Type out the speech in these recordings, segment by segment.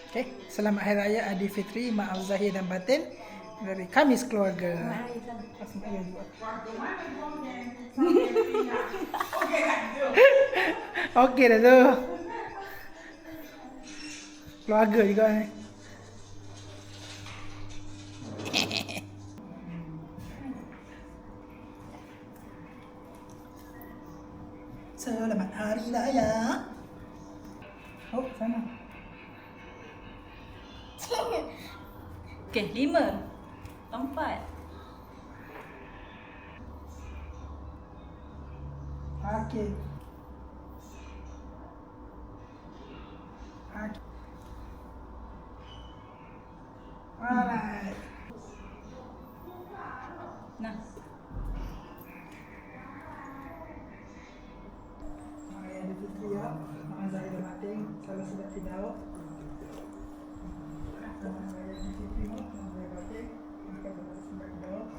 Okay, selamat Hari Raya Aidilfitri, maaf zahir dan batin dari kami sekeluarga. Selamat juga. Okey dah tu. Keluarga juga ni. Selamat Hari Raya. Oh, sana. Okey, 5, 4. Okey. Okey. Alright. Nah. Hari Aidilfitri ya. Maaf zahir dan batin. Salam sedat tidak. Selamat Hari Aidilfitri, maaf zahir dan batin. Salam sedat tidak.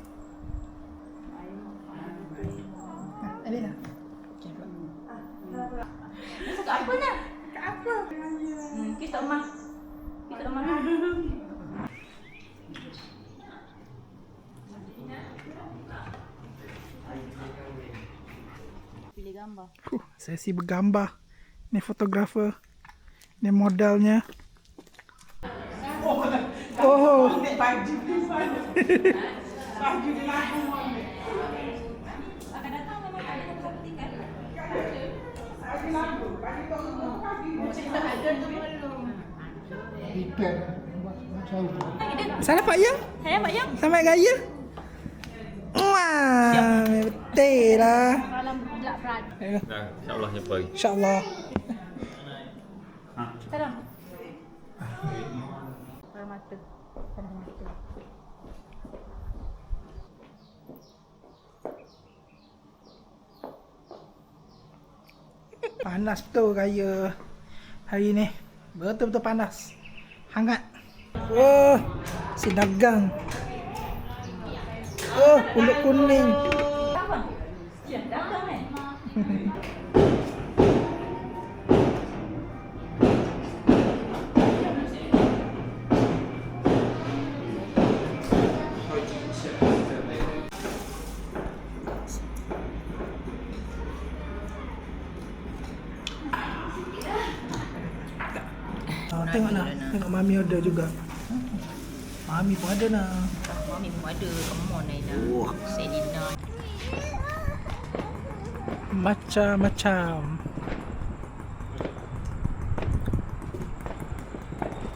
Ada dah. Cakap apa nak? Cakap apa? Kita emak. Kita emak. Pilih gambar. Sesi bergambar. Ni fotografer. Ni modelnya. Oh. Akan datang memang ada satu petikan. Salah Pak Yang? Saya Pak Yang. Selamat Raya. Wah, betul lah. Malam Black Friday. Dah, insyaAllah jumpa lagi. InsyaAllah. Sekarang. Parah mata. Parah mata. Panas betul raya hari ni. Betul-betul panas. Hangat. Oh, si dagang. Oh, pulut kuning. Abang. Ya, datang eh. Tengok nak. Tengok Mami order juga. Mami pun ada nak. Mami pun ada. Come on Naina. Selina. Macam-macam.